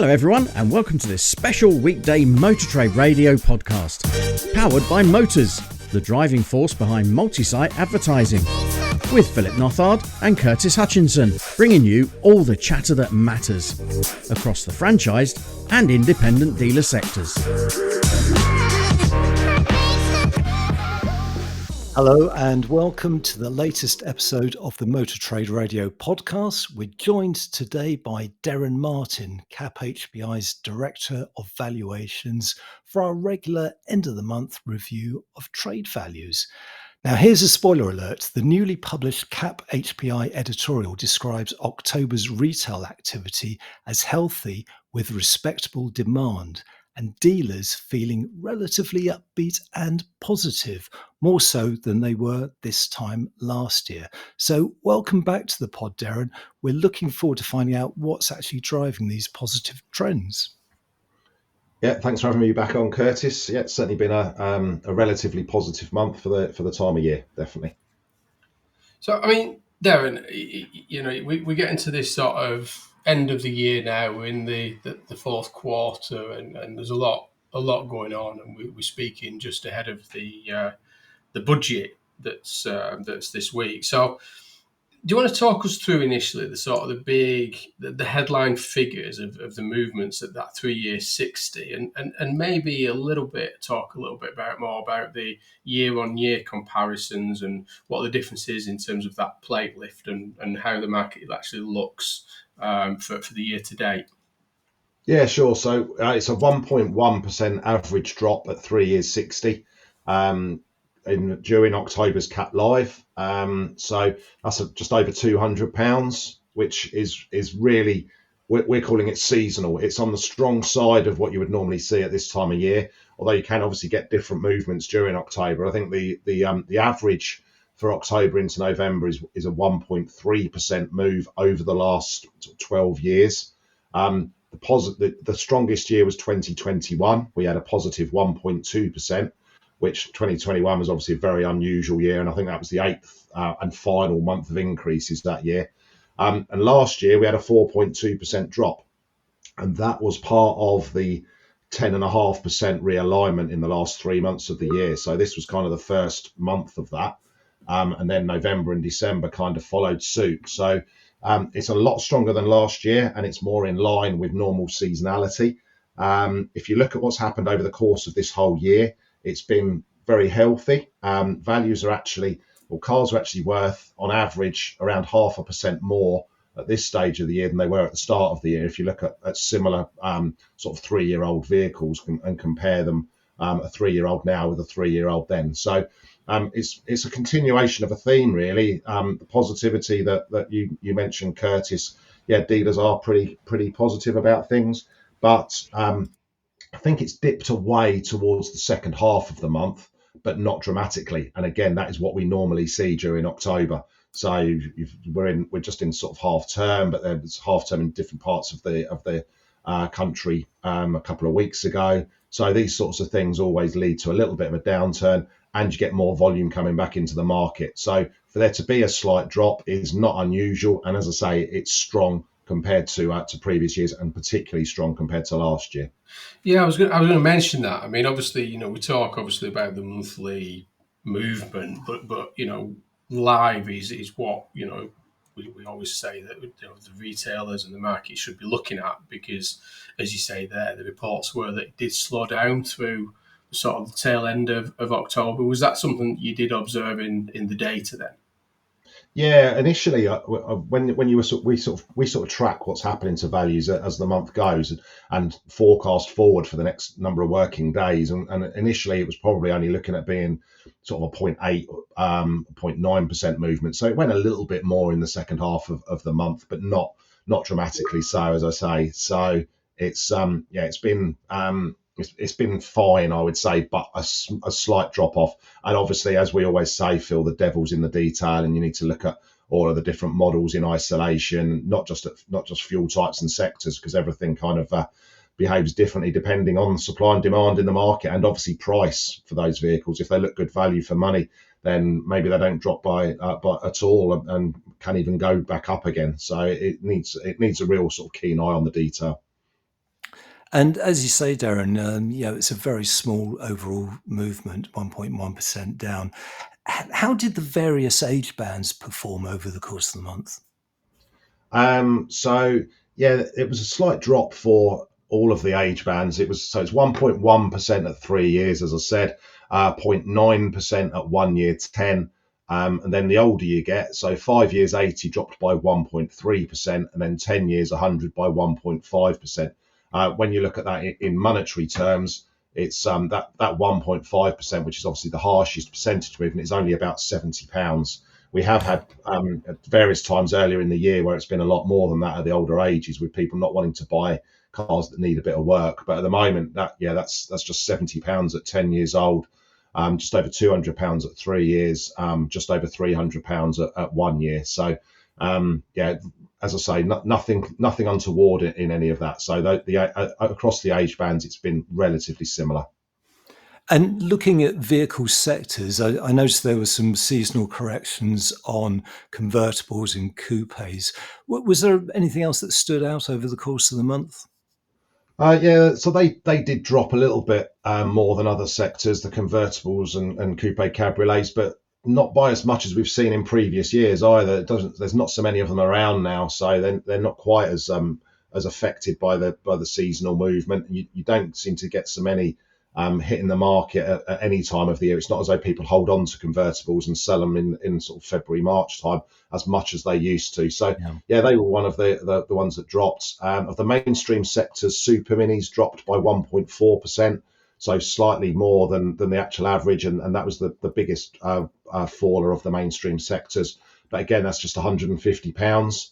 Hello everyone and welcome to this special weekday Motor Trade Radio podcast, powered by Motors, the driving force behind multi-site advertising, with Philip Nothard and Curtis Hutchinson, bringing you all the chatter that matters across the franchised and independent dealer sectors. Hello and welcome to the latest episode of the Motor Trade Radio podcast. We're joined today by Derren Martin, CAP HPI's Director of Valuations, for our regular end of the month review of trade values. Now here's a spoiler alert. The newly published CAP HPI editorial describes October's retail activity as healthy with respectable demand, and dealers feeling relatively upbeat and positive, more so than they were this time last year. So welcome back to the pod, Derren. We're looking forward to finding out what's actually driving these positive trends. Yeah, thanks for having me back on, Curtis. Yeah, it's certainly been a relatively positive month for the time of year, definitely. So, I mean, Derren, you know, we get into this sort of end of the year now. We're in the fourth quarter, and there's a lot going on, and we're speaking just ahead of the budget that's this week. So, do you want to talk us through initially the sort of the headline figures of the movements at that 3-year 60, and maybe talk a little bit more about the year-on-year comparisons and what the difference is in terms of that plate lift and how the market actually looks for the year to date? Yeah, sure. So it's a 1.1% average drop at 3 years 60 during October's CAP Live. So that's just over £200, which is really, we're calling it seasonal. It's on the strong side of what you would normally see at this time of year, although you can obviously get different movements during October. I think the average for October into November is a 1.3% move over the last 12 years. The strongest year was 2021. We had a positive 1.2%, which 2021 was obviously a very unusual year. And I think that was the eighth and final month of increases that year. And last year we had a 4.2% drop. And that was part of the 10.5% realignment in the last 3 months of the year. So this was kind of the first month of that. And then November and December kind of followed suit. So it's a lot stronger than last year, and it's more in line with normal seasonality. If you look at what's happened over the course of this whole year, it's been very healthy. Cars are actually worth on average around 0.5% more at this stage of the year than they were at the start of the year. If you look at similar sort of 3-year-old vehicles and compare them, a 3-year-old now with a 3-year-old then. So it's a continuation of a theme, really. The positivity that you mentioned, Curtis. Yeah, dealers are pretty positive about things, but I think it's dipped away towards the second half of the month, but not dramatically. And again, that is what we normally see during October. So we're just in sort of half term, but there's half term in different parts of the country a couple of weeks ago. So these sorts of things always lead to a little bit of a downturn, and you get more volume coming back into the market. So for there to be a slight drop is not unusual. And as I say, it's strong compared to previous years, and particularly strong compared to last year. Yeah, I was going to mention that. I mean, obviously, you know, we talk about the monthly movement, but you know, live is what, you know, we always say that, you know, the retailers and the market should be looking at, because, as you say there, the reports were that it did slow down through sort of the tail end of October. Was that something you did observe in the data then? Yeah, initially, when we sort of track what's happening to values as the month goes, and forecast forward for the next number of working days. And initially, it was probably only looking at being sort of a 0.8, 0.9% movement. So it went a little bit more in the second half of the month, but not dramatically so, as I say. So it's it's been fine, I would say, but a slight drop off. And obviously, as we always say, Phil, the devil's in the detail, and you need to look at all of the different models in isolation, not just fuel types and sectors, because everything kind of behaves differently depending on supply and demand in the market, and obviously price for those vehicles. If they look good value for money, then maybe they don't drop by at all, and can even go back up again. So it needs a real sort of keen eye on the detail. And as you say, Derren, it's a very small overall movement, 1.1% down. How did the various age bands perform over the course of the month? So yeah, it was a slight drop for all of the age bands. It's 1.1% at 3 years, as I said, 0.9% at 1 year, 10. And then the older you get, so 5 years 80 dropped by 1.3%, and then 10 years 100 by 1.5%. When you look at that in monetary terms, it's that 1.5%, which is obviously the harshest percentage movement, is only about £70. We have had at various times earlier in the year where it's been a lot more than that at the older ages, with people not wanting to buy cars that need a bit of work. But at the moment, that's just £70 at 10 years old, just over £200 at 3 years, just over £300 at 1 year. So as I say, nothing untoward in any of that. So across the age bands, it's been relatively similar. And looking at vehicle sectors, I noticed there were some seasonal corrections on convertibles and coupes. Was there anything else that stood out over the course of the month? So they did drop a little bit more than other sectors, the convertibles and coupe cabriolets, but not by as much as we've seen in previous years either. There's not so many of them around now, so they're not quite as affected by the seasonal movement. You don't seem to get so many hitting the market at any time of the year. It's not as though people hold on to convertibles and sell them in sort of February, March time as much as they used to. So yeah, they were one of the ones that dropped. Of the mainstream sectors, super minis dropped by 1.4%, so slightly more than the actual average, and that was the biggest faller of the mainstream sectors. But again, that's just £150.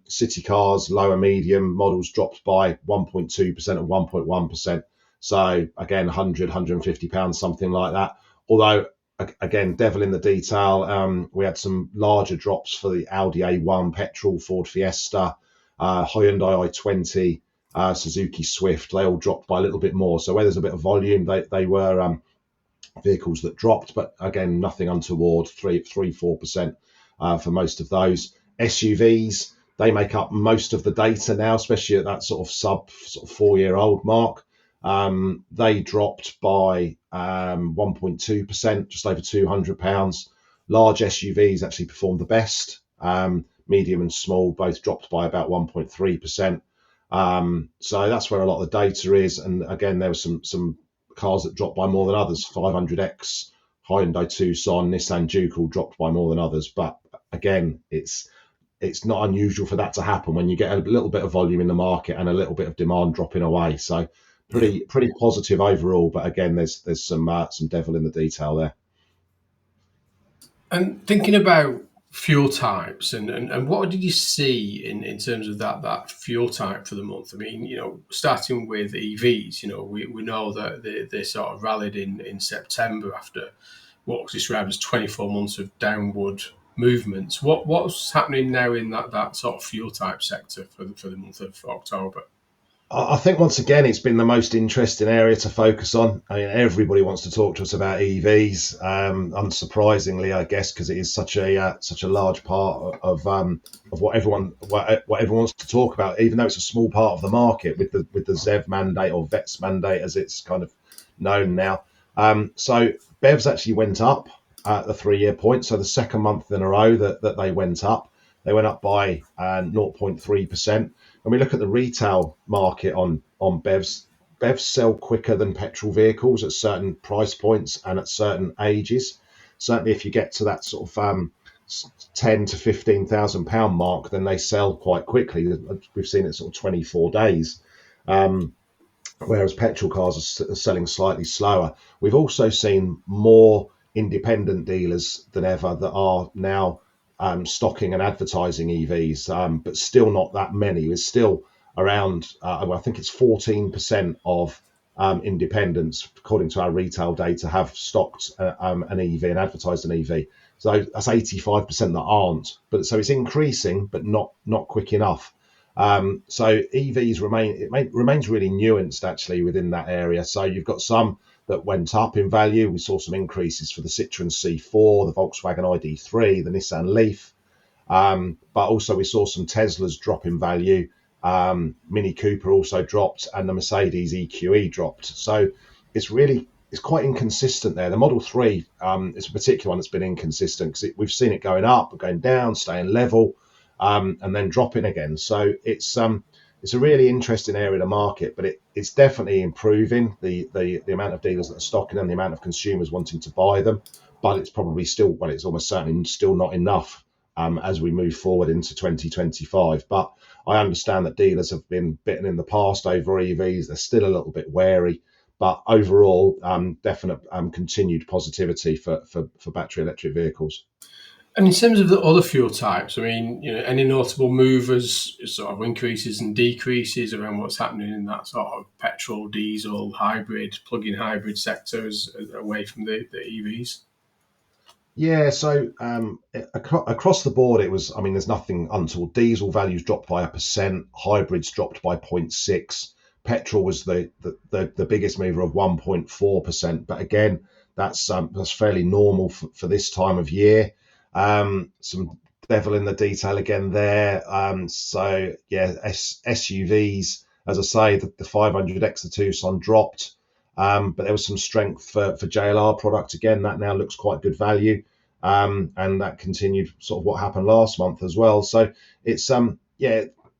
City cars, lower medium models dropped by 1.2% and 1.1%. So again, £150, something like that. Although, again, devil in the detail, we had some larger drops for the Audi A1 petrol, Ford Fiesta, Hyundai i20, Suzuki Swift. They all dropped by a little bit more. So where there's a bit of volume, they were vehicles that dropped, but again, nothing untoward, 3-4% for most of those. SUVs, they make up most of the data now, especially at that sort of 4-year-old mark. They dropped by 1.2%, just over £200. Large SUVs actually performed the best. Medium and small both dropped by about 1.3%. So that's where a lot of the data is. And again, there were some cars that dropped by more than others. 500X, Hyundai Tucson, Nissan Juke all dropped by more than others. But again, it's not unusual for that to happen when you get a little bit of volume in the market and a little bit of demand dropping away. So pretty positive overall, but again, there's some devil in the detail there. And thinking about fuel types and what did you see in terms of that fuel type for the month? I mean, starting with EVs, we know that they sort of rallied in September after what was described as 24 months of downward movements. What's happening now in that sort of fuel type sector for the month of October? I think once again, it's been the most interesting area to focus on. I mean, everybody wants to talk to us about EVs, unsurprisingly, I guess, because it is such a large part of what everyone wants to talk about, even though it's a small part of the market with the ZEV mandate, or VETS mandate as it's kind of known now. So BEVs actually went up at the 3-year point, so the second month in a row that they went up. They went up by 0.3%. When we look at the retail market on BEVs sell quicker than petrol vehicles at certain price points and at certain ages. Certainly, if you get to that sort of £10,000 to £15,000 mark, then they sell quite quickly. We've seen it sort of 24 days, whereas petrol cars are selling slightly slower. We've also seen more independent dealers than ever that are now stocking and advertising EVs, but still not that many. It's still around, I think it's 14% of independents, according to our retail data, have stocked an EV and advertised an EV. So that's 85% that aren't. But so it's increasing, but not quick enough. So EVs remains really nuanced actually within that area. So you've got some that went up in value. We saw some increases for the Citroen C4, the Volkswagen ID3, the Nissan Leaf. But also we saw some Teslas drop in value. Mini Cooper also dropped, and the Mercedes EQE dropped. So it's quite inconsistent there. The Model 3 is a particular one that's been inconsistent because we've seen it going up, going down, staying level, and then dropping again. So it's a really interesting area of the market, but it's definitely improving the amount of dealers that are stocking them, the amount of consumers wanting to buy them. But it's probably still, well, it's almost certainly still not enough as we move forward into 2025. But I understand that dealers have been bitten in the past over EVs. They're still a little bit wary, but overall, definite continued positivity for battery electric vehicles. And in terms of the other fuel types, I mean, any notable movers, sort of increases and decreases around what's happening in that sort of petrol, diesel, hybrid, plug-in hybrid sectors away from the EVs? Yeah, so across the board, there's nothing untoward. Diesel values dropped by 1%, hybrids dropped by 0.6%, petrol was the biggest mover of 1.4%. But again, that's fairly normal for this time of year. Some devil in the detail again there. So yeah, SUVs, as I say, the 500X, the Tucson dropped. But there was some strength for JLR product. Again, that now looks quite good value. And that continued sort of what happened last month as well. So it's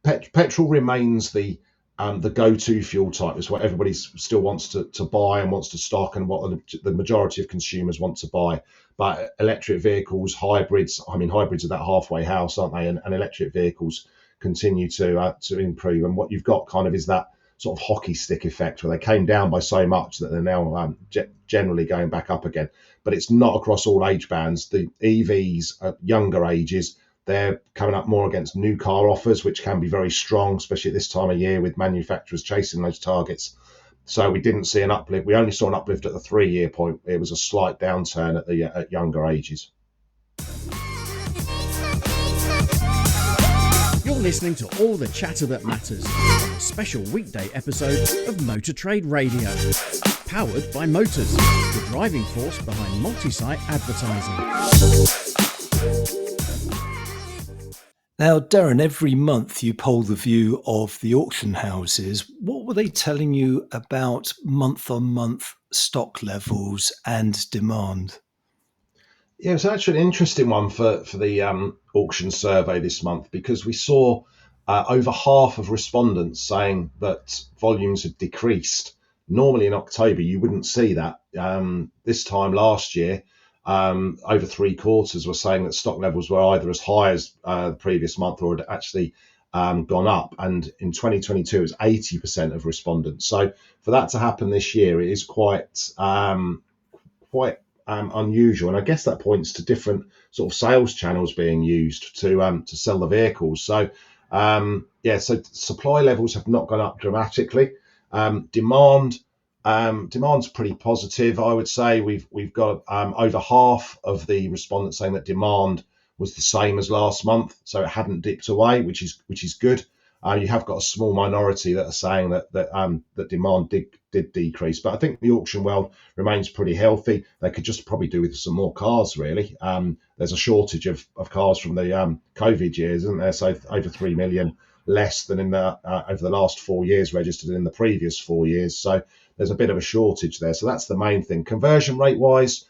petrol remains the go-to fuel type. It's what everybody still wants to buy and wants to stock, and what the majority of consumers want to buy. But electric vehicles, hybrids are that halfway house, aren't they? And electric vehicles continue to improve. And what you've got kind of is that sort of hockey stick effect, where they came down by so much that they're now generally going back up again. But it's not across all age bands. The EVs at younger ages, they're coming up more against new car offers, which can be very strong, especially at this time of year with manufacturers chasing those targets. So we didn't see an uplift. We only saw an uplift at the 3-year point. It was a slight downturn at younger ages. You're listening to all the chatter that matters on a special weekday episode of Motor Trade Radio, powered by Motors, the driving force behind multi-site advertising. Now, Derren, every month you poll the view of the auction houses. What were they telling you about month-on-month stock levels and demand? Yeah, it's actually an interesting one for the auction survey this month, because we saw over half of respondents saying that volumes had decreased. Normally in October, you wouldn't see that. This time last year, over 3/4 were saying that stock levels were either as high as the previous month or had actually gone up. And in 2022, it was 80% of respondents. So for that to happen this year, it is quite unusual, and I guess that points to different sort of sales channels being used to sell the vehicles. So so supply levels have not gone up dramatically. Demand's pretty positive, I would say. We've got over half of the respondents saying that demand was the same as last month, so it hadn't dipped away, which is good. You have got a small minority that are saying that demand did decrease, but I think the auction world remains pretty healthy. They could just probably do with some more cars, really. There's a shortage of cars from the COVID years, isn't there? So over 3 million less than in over the last 4 years registered in the previous 4 years. So there's a bit of a shortage there. So that's the main thing. Conversion rate wise,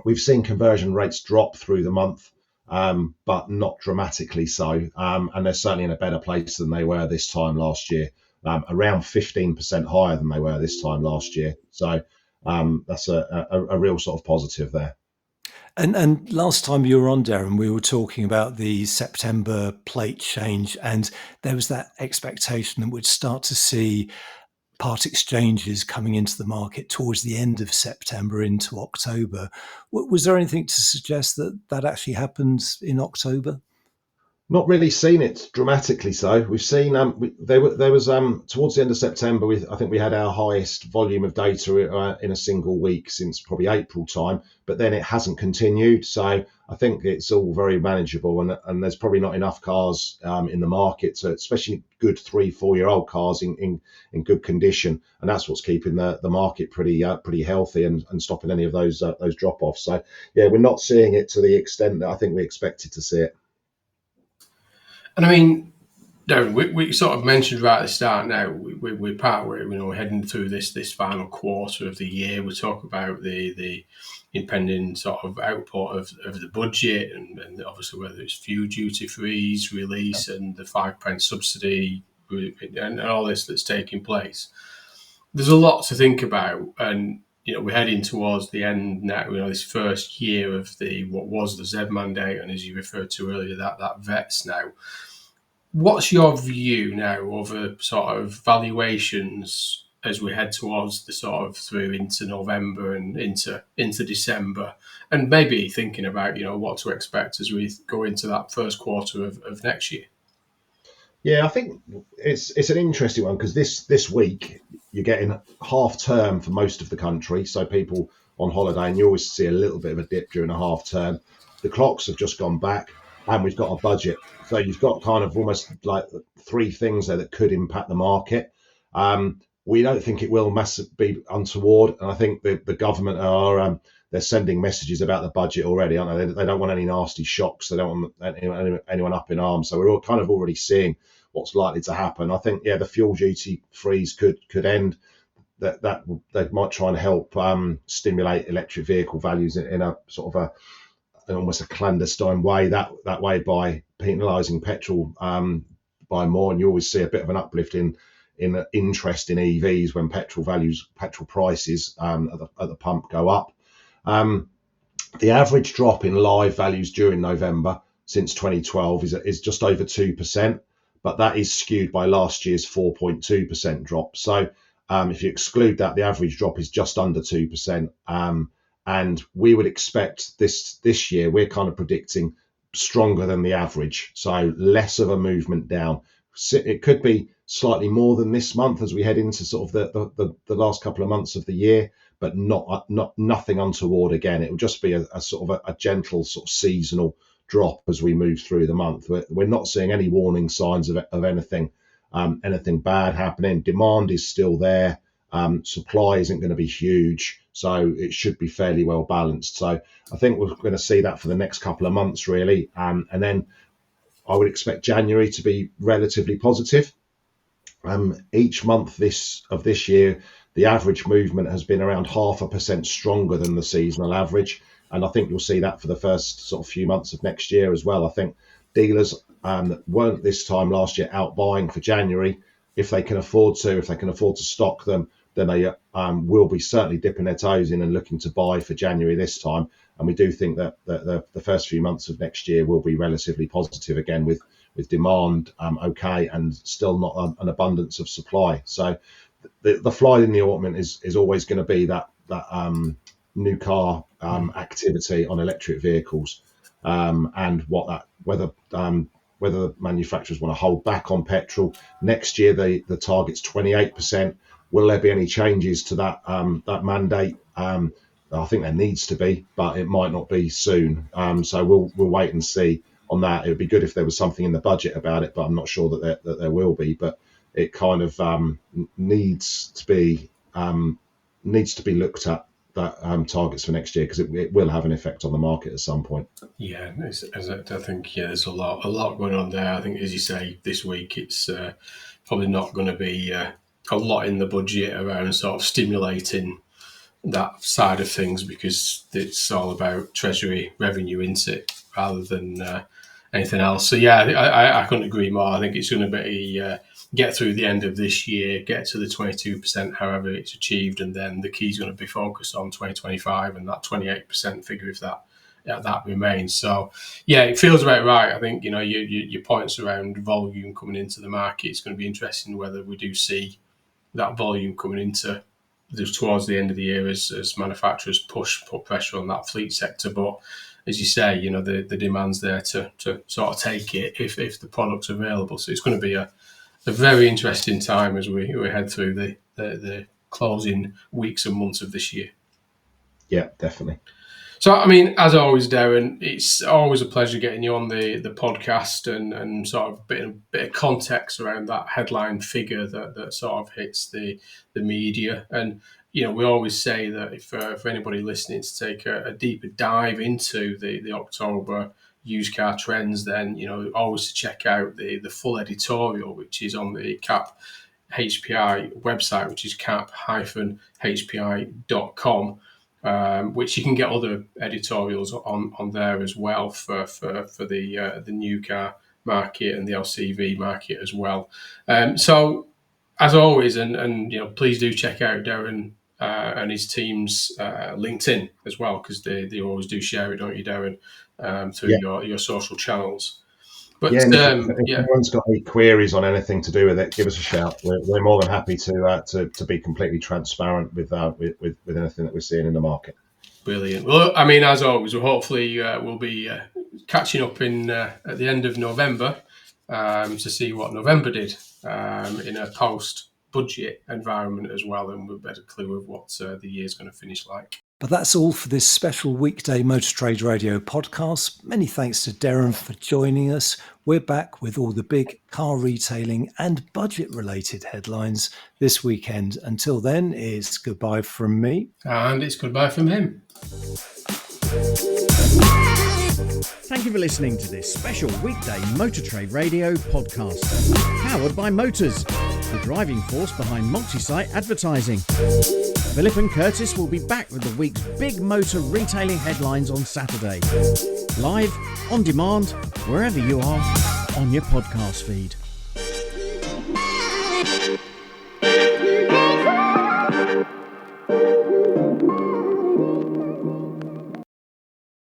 we've seen conversion rates drop through the month. But not dramatically so. And they're certainly in a better place than they were this time last year, around 15% higher than they were this time last year. So that's a real sort of positive there. And last time you were on, Derren, we were talking about the September plate change, and there was that expectation that we'd start to see part exchanges coming into the market towards the end of September into October. Was there anything to suggest that actually happens in October? Not really seen it dramatically. So we've seen there was towards the end of September. I think we had our highest volume of data in a single week since probably April time. But then it hasn't continued. So I think it's all very manageable, and there's probably not enough cars in the market, to, especially good 3-4 year old cars in good condition, and that's what's keeping the market pretty healthy and stopping any of those drop offs. So yeah, we're not seeing it to the extent that I think we expected to see it. And I mean, Derren, we sort of mentioned right at the start now, we're partway, we're heading through this final quarter of the year. We talk about the impending sort of output of the budget and obviously whether it's fuel duty freeze release and the £5 subsidy and all this that's taking place. There's a lot to think about, and we're heading towards the end now. This first year of what was the Z mandate, and as you referred to earlier, that VETS now. What's your view now over sort of valuations as we head towards the sort of through into November and into December, and maybe thinking about what to expect as we go into that first quarter of next year? Yeah, I think it's an interesting one because this week you're getting half term for most of the country, so people on holiday, and you always see a little bit of a dip during a half term. The clocks have just gone back, and we've got a budget, so you've got kind of almost like three things there that could impact the market. We don't think it will be untoward, and I think the government are they're sending messages about the budget already, aren't they? They don't want any nasty shocks. They don't want anyone up in arms. So we're all kind of already seeing what's likely to happen. I think, the fuel duty freeze could end. That they might try and help stimulate electric vehicle values in a sort of almost a clandestine way. That way by penalising petrol by more, and you always see a bit of an uplift in interest in EVs when petrol prices at the pump go up. The average drop in live values during November since 2012 is just over 2%, but that is skewed by last year's 4.2% drop. So if you exclude that, the average drop is just under 2%. And we would expect this year, we're kind of predicting stronger than the average, so less of a movement down. It could be slightly more than this month as we head into sort of the last couple of months of the year, but nothing untoward again. It will just be a sort of a gentle sort of seasonal drop as we move through the month. We're not seeing any warning signs of anything bad happening. Demand is still there. Supply isn't going to be huge, so it should be fairly well balanced. So I think we're going to see that for the next couple of months, really. And then I would expect January to be relatively positive. Each month this year, the average movement has been around 0.5% stronger than the seasonal average. And I think you'll see that for the first sort of few months of next year as well. I think dealers weren't this time last year out buying for January. If they can afford to stock them, then they will be certainly dipping their toes in and looking to buy for January this time. And we do think that the first few months of next year will be relatively positive again, with demand okay and still not an abundance of supply. So the fly in the ointment is always going to be that new car activity on electric vehicles, and whether the manufacturers want to hold back on petrol. Next year the target's 28%. Will there be any changes to that mandate? I think there needs to be, but it might not be soon. So we'll wait and see on that. It would be good if there was something in the budget about it, but I'm not sure that there will be. But it kind of needs to be looked at, that targets for next year, because it will have an effect on the market at some point. Yeah, I think there's a lot going on there. I think, as you say, this week it's probably not going to be a lot in the budget around sort of stimulating that side of things, because it's all about Treasury revenue, isn't it, rather than anything else. So I couldn't agree more. I think it's going to be get through the end of this year, get to the 22%, however it's achieved, and then the key is going to be focused on 2025 and that 28% figure, if that remains. So it feels about right. I think your points around volume coming into the market, it's going to be interesting whether we do see that volume coming into towards the end of the year as manufacturers put pressure on that fleet sector. But as you say, the demand's there to sort of take it if the product's available. So it's going to be a very interesting time as we head through the closing weeks and months of this year. Yeah, definitely. So, I mean, as always, Derren, it's always a pleasure getting you on the podcast and sort of a bit of context around that headline figure that sort of hits the media. And, we always say that if for anybody listening to take a deeper dive into the October used car trends, then always to check out the full editorial, which is on the CAP HPI website, which is cap-hpi.com, which you can get other editorials on there as well for the new car market and the LCV market as well. So as always, and please do check out Derren and his team's LinkedIn as well, because they always do share it, don't you, Derren, through your social channels. But if anyone's got any queries on anything to do with it, give us a shout. We're more than happy to be completely transparent with anything that we're seeing in the market. Brilliant. Well, I mean, as always, we'll be catching up at the end of November to see what November did in a post-budget environment as well, and we'll get a clue of what the year's going to finish like. But that's all for this special weekday Motor Trade Radio podcast. Many thanks to Derren for joining us. We're back with all the big car retailing and budget-related headlines this weekend. Until then, it's goodbye from me. And it's goodbye from him. Thank you for listening to this special weekday Motor Trade Radio podcast. Powered by Motors, the driving force behind multi-site advertising. Philip and Curtis will be back with the week's big motor retailing headlines on Saturday. Live, on demand, wherever you are, on your podcast feed.